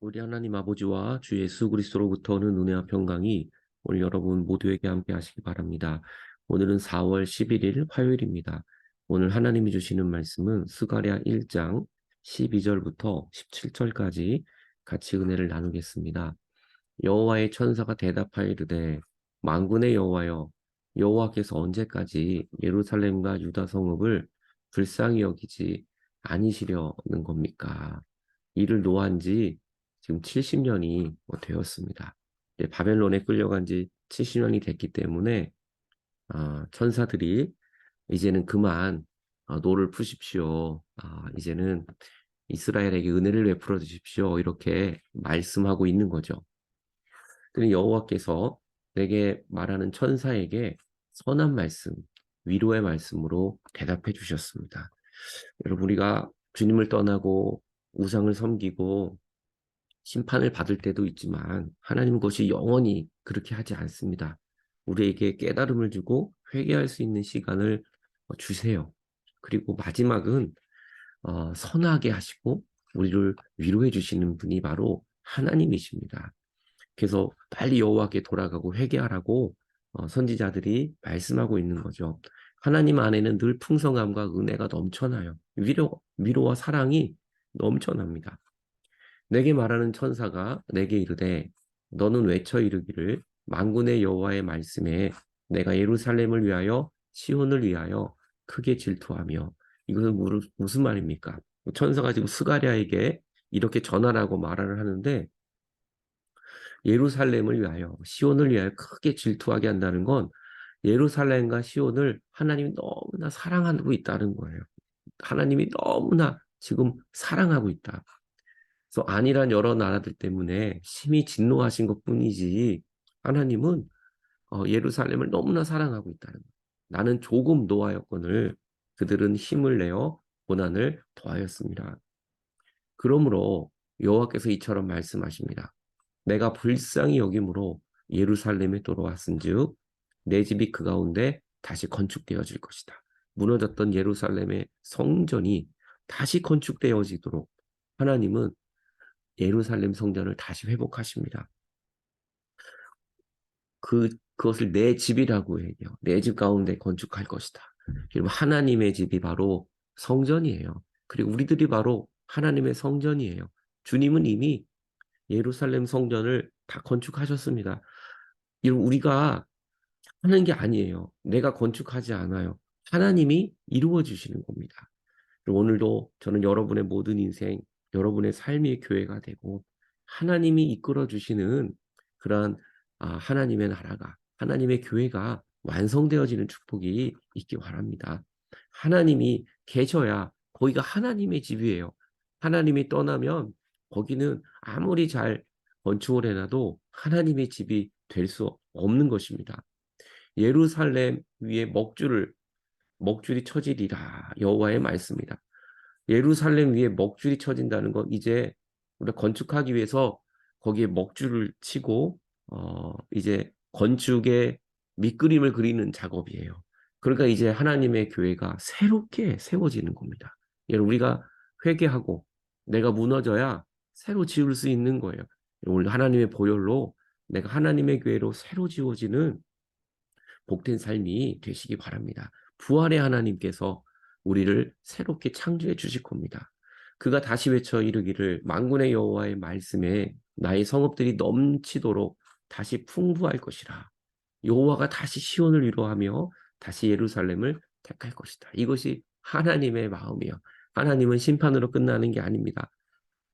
우리 하나님 아버지와 주 예수 그리스도로부터 오는 은혜와 평강이 오늘 여러분 모두에게 함께 하시기 바랍니다. 오늘은 4월 11일 화요일입니다. 오늘 하나님이 주시는 말씀은 스가랴 1장 12절부터 17절까지 같이 은혜를 나누겠습니다. 여호와의 천사가 대답하여 이르되 만군의 여호와여, 여호와께서 언제까지 예루살렘과 유다 성읍을 불쌍히 여기지 아니시려는 겁니까? 이를 노한 지 지금 70년이 되었습니다. 바벨론에 끌려간 지 70년이 됐기 때문에 천사들이 이제는 그만 노를 푸십시오. 이제는 이스라엘에게 은혜를 베풀어 주십시오. 이렇게 말씀하고 있는 거죠. 그러니 여호와께서 내게 말하는 천사에게 선한 말씀, 위로의 말씀으로 대답해 주셨습니다. 여러분, 우리가 주님을 떠나고 우상을 섬기고 심판을 받을 때도 있지만 하나님 것이 영원히 그렇게 하지 않습니다. 우리에게 깨달음을 주고 회개할 수 있는 시간을 주세요. 그리고 마지막은 선하게 하시고 우리를 위로해 주시는 분이 바로 하나님이십니다. 그래서 빨리 여호와께 돌아가고 회개하라고 선지자들이 말씀하고 있는 거죠. 하나님 안에는 늘 풍성함과 은혜가 넘쳐나요. 위로와 사랑이 넘쳐납니다. 내게 말하는 천사가 내게 이르되 너는 외쳐 이르기를 만군의 여호와의 말씀에 내가 예루살렘을 위하여 시온을 위하여 크게 질투하며. 이것은 무슨 말입니까? 천사가 지금 스가랴에게 이렇게 전하라고 말을 하는데 예루살렘을 위하여 시온을 위하여 크게 질투하게 한다는 건 예루살렘과 시온을 하나님이 너무나 사랑하고 있다는 거예요. 하나님이 너무나 지금 사랑하고 있다. 그래서 안일한 여러 나라들 때문에 심히 진노하신 것뿐이지 하나님은 예루살렘을 너무나 사랑하고 있다는 거예요. 나는 조금 노하였거늘 그들은 힘을 내어 고난을 더하였습니다. 그러므로 여호와께서 이처럼 말씀하십니다. 내가 불쌍히 여김으로 예루살렘에 돌아왔은즉 내 집이 그 가운데 다시 건축되어질 것이다. 무너졌던 예루살렘의 성전이 다시 건축되어지도록 하나님은 예루살렘 성전을 다시 회복하십니다. 그것을 내 집이라고 해요. 내 집 가운데 건축할 것이다. 여러분, 하나님의 집이 바로 성전이에요. 그리고 우리들이 바로 하나님의 성전이에요. 주님은 이미 예루살렘 성전을 다 건축하셨습니다. 여러분, 우리가 하는 게 아니에요. 내가 건축하지 않아요. 하나님이 이루어 주시는 겁니다. 그리고 오늘도 저는 여러분의 모든 인생, 여러분의 삶의 교회가 되고 하나님이 이끌어 주시는 그러한 하나님의 나라가, 하나님의 교회가 완성되어지는 축복이 있기 바랍니다. 하나님이 계셔야 거기가 하나님의 집이에요. 하나님이 떠나면 거기는 아무리 잘 건축을 해놔도 하나님의 집이 될 수 없는 것입니다. 예루살렘 위에 먹줄이 쳐지리라. 여호와의 말씀이다. 예루살렘 위에 먹줄이 쳐진다는 건 이제 우리가 건축하기 위해서 거기에 먹줄을 치고 이제 건축의 밑그림을 그리는 작업이에요. 그러니까 이제 하나님의 교회가 새롭게 세워지는 겁니다. 여러분, 우리가 회개하고 내가 무너져야 새로 지을 수 있는 거예요. 오늘 하나님의 보혈로 내가 하나님의 교회로 새로 지어지는 복된 삶이 되시기 바랍니다. 부활의 하나님께서 우리를 새롭게 창조해 주실 겁니다. 그가 다시 외쳐 이르기를 만군의 여호와의 말씀에 나의 성읍들이 넘치도록 다시 풍부할 것이라. 여호와가 다시 시온을 위로하며 다시 예루살렘을 택할 것이다. 이것이 하나님의 마음이요. 하나님은 심판으로 끝나는 게 아닙니다.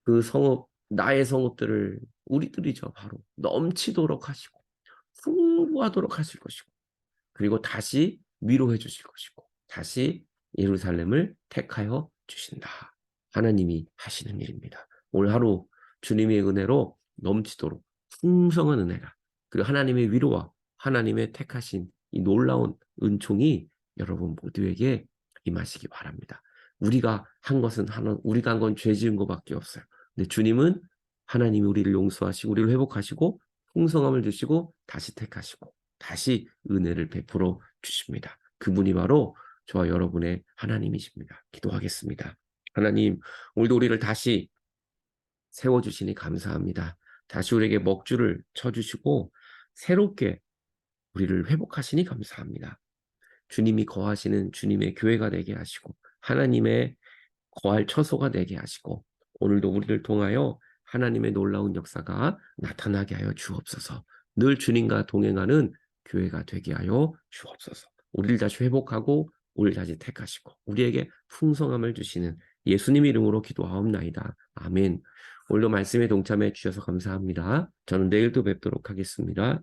그 성읍, 나의 성읍들을 우리들이죠. 바로 넘치도록 하시고 풍부하도록 하실 것이고 그리고 다시 위로해 주실 것이고 다시 예루살렘을 택하여 주신다. 하나님이 하시는 일입니다. 오늘 하루 주님의 은혜로 넘치도록 풍성한 은혜가 그리고 하나님의 위로와 하나님의 택하신 이 놀라운 은총이 여러분 모두에게 임하시기 바랍니다. 우리가 한 것은 우리가 한 건 죄 지은 것밖에 없어요. 근데 주님은 하나님이 우리를 용서하시고 우리를 회복하시고 풍성함을 주시고 다시 택하시고 다시 은혜를 베풀어 주십니다. 그분이 바로 저와 여러분의 하나님이십니다. 기도하겠습니다. 하나님, 오늘도 우리를 다시 세워주시니 감사합니다. 다시 우리에게 먹줄을 쳐주시고 새롭게 우리를 회복하시니 감사합니다. 주님이 거하시는 주님의 교회가 되게 하시고 하나님의 거할 처소가 되게 하시고 오늘도 우리를 통하여 하나님의 놀라운 역사가 나타나게 하여 주옵소서. 늘 주님과 동행하는 교회가 되게 하여 주옵소서. 우리를 다시 회복하고 우리를 다시 택하시고 우리에게 풍성함을 주시는 예수님 이름으로 기도하옵나이다. 아멘. 오늘도 말씀에 동참해 주셔서 감사합니다. 저는 내일도 뵙도록 하겠습니다.